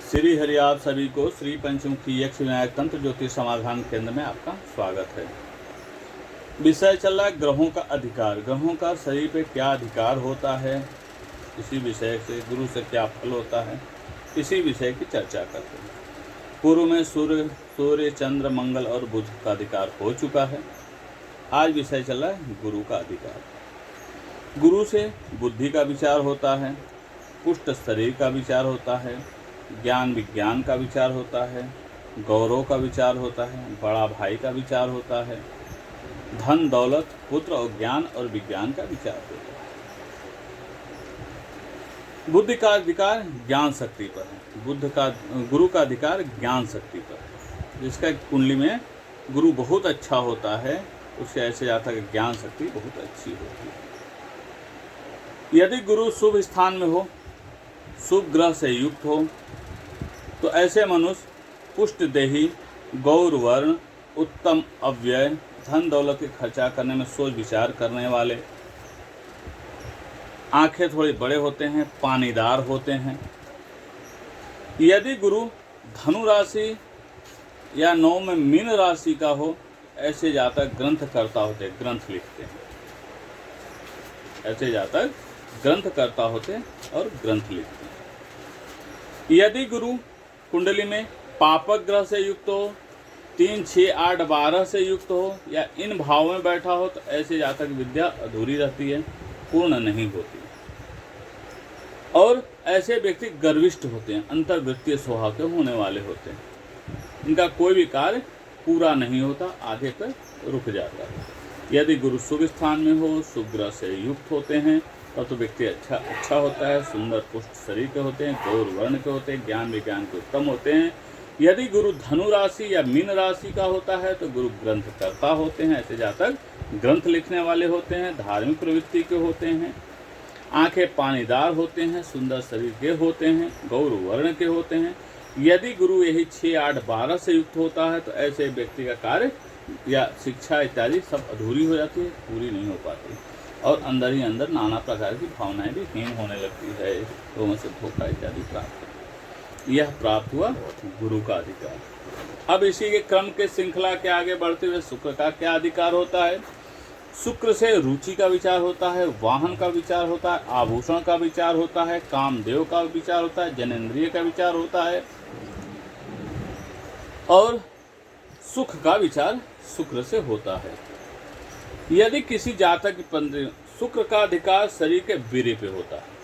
श्री हरि आप सभी को श्री पंचमुखी यक्ष विनायक तंत्र ज्योतिष समाधान केंद्र में आपका स्वागत है। विषय चल रहा है ग्रहों का अधिकार। ग्रहों का शरीर पे क्या अधिकार होता है, इसी विषय से गुरु से क्या फल होता है, इसी विषय की चर्चा करते हैं। पूर्व में सूर्य चंद्र मंगल और बुध का अधिकार हो चुका है। आज विषय चल रहा है गुरु का अधिकार। गुरु से बुद्धि का विचार होता है, पुष्ट शरीर का विचार होता है, ज्ञान विज्ञान का विचार होता है, गौरव का विचार होता है, बड़ा भाई का विचार होता है, धन दौलत पुत्र और ज्ञान और विज्ञान का विचार होता है। बुद्धि का अधिकार ज्ञान शक्ति पर है। गुरु का अधिकार ज्ञान शक्ति पर है। जिसका कुंडली में गुरु बहुत अच्छा होता है, उससे ऐसे जाता है कि ज्ञान शक्ति बहुत अच्छी होती है। यदि गुरु शुभ स्थान में हो, शुभ ग्रह से युक्त हो, तो ऐसे मनुष्य पुष्ट देही, गौर वर्ण, उत्तम अव्यय, धन दौलत के खर्चा करने में सोच विचार करने वाले, आंखें थोड़े बड़े होते हैं, पानीदार होते हैं। यदि गुरु धनु राशि या 9 में मीन राशि का हो, ऐसे जातक ग्रंथकर्ता होते हैं, ग्रंथ लिखते हैं। ऐसे जातक ग्रंथकर्ता होते और ग्रंथ लिखते हैं। यदि गुरु कुंडली में पापक ग्रह से युक्त हो, 3, 6, 8, 12 से युक्त हो या इन भाव में बैठा हो, तो ऐसे जातक विद्या अधूरी रहती है, पूर्ण नहीं होती। और ऐसे व्यक्ति गर्विष्ठ होते हैं, अंतर्वृत्तीय स्वभाव के होने वाले होते हैं। इनका कोई भी कार्य पूरा नहीं होता, आधे पर रुक जाता है। यदि गुरु शुभ स्थान में हो, शुभ ग्रह से युक्त होते हैं, तब तो व्यक्ति अच्छा होता है, सुंदर पुष्ट शरीर के होते हैं, गौर वर्ण के होते हैं, ज्ञान विज्ञान के उत्तम होते हैं। यदि गुरु धनु राशि या मीन राशि का होता है, तो गुरु ग्रंथकर्ता होते हैं। ऐसे जातक ग्रंथ लिखने वाले होते हैं, धार्मिक प्रवृत्ति के होते हैं, आंखें पानीदार होते हैं, सुंदर शरीर के होते हैं, गौर वर्ण के होते हैं। यदि गुरु यही 6, 8, 12 से युक्त होता है, तो ऐसे व्यक्ति का कार्य या शिक्षा इत्यादि सब अधूरी हो जाती है, पूरी नहीं हो पाती, और अंदर ही अंदर नाना प्रकार की भावनाएं भी हीन होने लगती है। लोगों से धोखा इत्यादि प्राप्त, यह प्राप्त हुआ गुरु का अधिकार। अब इसी के क्रम के श्रृंखला के आगे बढ़ते हुए शुक्र का क्या अधिकार होता है। शुक्र से रुचि का विचार होता है, वाहन का विचार होता है, आभूषण का विचार होता है, कामदेव का विचार होता है, जनेंद्रिय का विचार होता है, और सुख का विचार शुक्र से होता है। यदि किसी जातक की पंद्रह शुक्र का अधिकार शरीर के वीर्य पे होता है।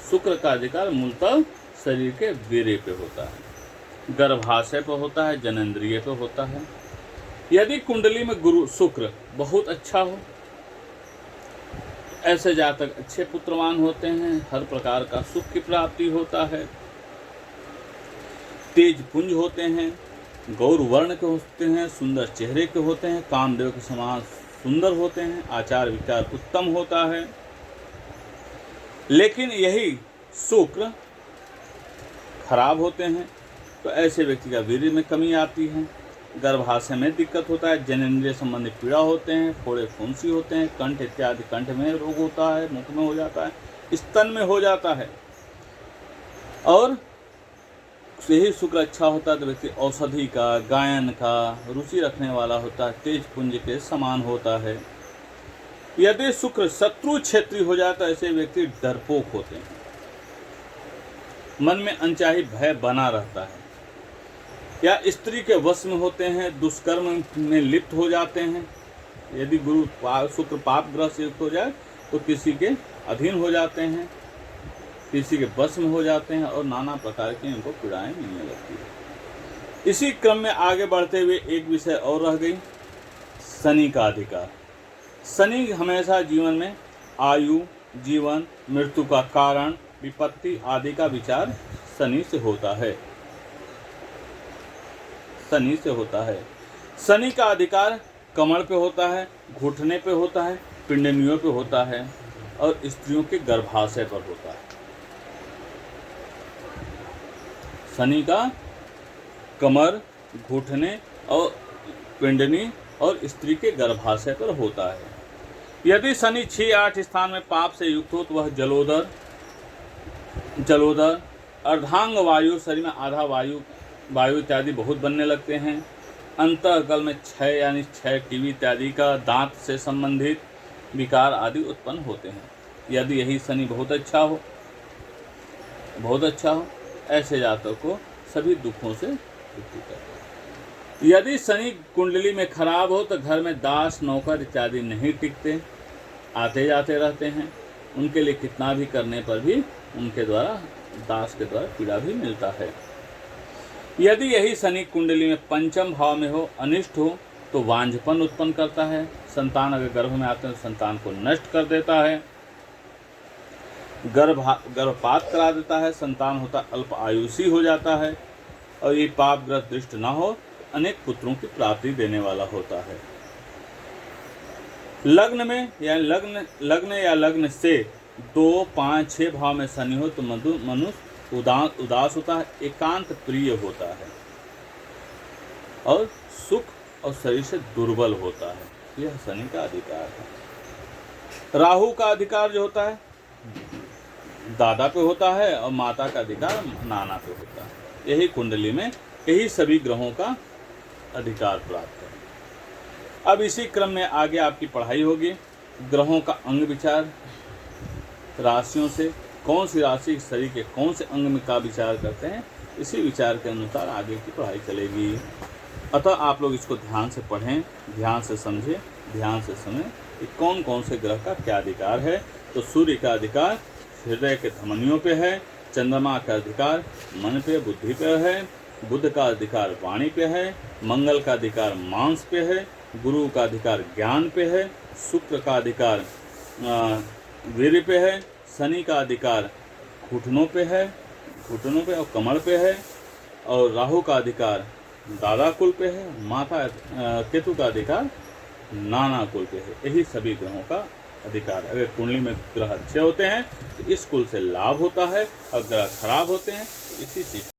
शुक्र का अधिकार मूलतः शरीर के वीर्य पे होता है, गर्भाशय पे होता है, जनेंद्रिय पे होता है। यदि कुंडली में गुरु शुक्र बहुत अच्छा हो, ऐसे जातक अच्छे पुत्रवान होते हैं, हर प्रकार का सुख की प्राप्ति होता है, तेज पुंज होते हैं, गौर वर्ण के होते हैं, सुंदर चेहरे के होते हैं, कामदेव के समान सुंदर होते हैं, आचार विचार उत्तम होता है। लेकिन यही शुक्र खराब होते हैं, तो ऐसे व्यक्ति का वीर्य में कमी आती है, गर्भाशय में दिक्कत होता है, जनेंद्रिय संबंधी पीड़ा होते हैं, फोड़े फुंसी होते हैं, कंठ इत्यादि, कंठ में रोग होता है, मुख में हो जाता है, स्तन में हो जाता है। और यही शुक्र अच्छा होता है तो व्यक्ति औषधि का, गायन का रुचि रखने वाला होता है, तेज पुंज के समान होता है। यदि शुक्र शत्रु क्षेत्री हो जाता है, ऐसे व्यक्ति डरपोक होते हैं, मन में अनचाही भय बना रहता है, या स्त्री के वश में होते हैं, दुष्कर्म में लिप्त हो जाते हैं। यदि गुरु शुक्र पाप ग्रह से युक्त हो जाए, तो किसी के अधीन हो जाते हैं, किसी के बस में हो जाते हैं, और नाना प्रकार की इनको पीड़ाएं मिलने लगती है। इसी क्रम में आगे बढ़ते हुए एक विषय और रह गई, शनि का अधिकार। शनि हमेशा जीवन में आयु, जीवन, मृत्यु का कारण, विपत्ति आदि का विचार शनि से होता है। शनि से होता है। शनि का अधिकार कमर पे होता है, घुटने पे होता है, पिंडलियों पे होता है, और स्त्रियों के गर्भाशय पर होता है। शनि का कमर, घुटने और पिंडली और स्त्री के गर्भाशय पर होता है। यदि शनि 6, 8 स्थान में पाप से युक्त हो, तो वह जलोदर, अर्धांग वायु, शरीर में आधा वायु इत्यादि बहुत बनने लगते हैं। अंतःकल में क्षय यानी क्षय, टीबी इत्यादि का, दांत से संबंधित विकार आदि उत्पन्न होते हैं। यदि यही शनि बहुत अच्छा हो, ऐसे जातकों को सभी दुखों से मुक्ति करता है। यदि शनि कुंडली में खराब हो तो घर में दास, नौकर इत्यादि नहीं टिकते, आते जाते रहते हैं। उनके लिए कितना भी करने पर भी उनके द्वारा, दास के द्वारा पीड़ा भी मिलता है। यदि यही शनि कुंडली में पंचम भाव में हो, अनिष्ट हो, तो वांझपन उत्पन्न करता है। संतान अगर गर्भ में आते हैं तो संतान को नष्ट कर देता है, गर्भपात करा देता है, संतान होता अल्प आयुषी हो जाता है, और ये पापग्रस्त दृष्ट न हो अनेक पुत्रों की प्राप्ति देने वाला होता है। लग्न में या लग्न से 2, 5, 6 भाव में शनि हो तो मनुष्य उदास होता है, एकांत प्रिय होता है, और सुख और शरीर से दुर्बल होता है। यह शनि का अधिकार है। राहु का अधिकार जो होता है दादा पे होता है, और माता का अधिकार नाना पे होता है। यही कुंडली में यही सभी ग्रहों का अधिकार प्राप्त है। अब इसी क्रम में आगे आपकी पढ़ाई होगी। ग्रहों का अंग विचार, राशियों से कौन सी राशि शरीर के कौन से अंग में का विचार करते हैं, इसी विचार के अनुसार आगे की पढ़ाई चलेगी। अतः आप लोग इसको ध्यान से पढ़ें, ध्यान से समझें, ध्यान से सुनें कि कौन कौन से ग्रह का क्या अधिकार है। तो सूर्य का अधिकार हृदय के धमनियों पे है, चंद्रमा का अधिकार मन पे, बुद्धि पे है, बुध का अधिकार वाणी पे है, मंगल का अधिकार मांस पे है, गुरु का अधिकार ज्ञान पे है, शुक्र का अधिकार वीर्य पे है, शनि का अधिकार घुटनों पे और कमर पे है, और राहु का अधिकार दादा कुल पे है, केतु का अधिकार नाना कुल पे है। यही सभी ग्रहों का अधिकार। अगर कुंडली में ग्रह अच्छे होते हैं तो इस कुल से लाभ होता है, और ग्रह खराब होते हैं तो इसी चीज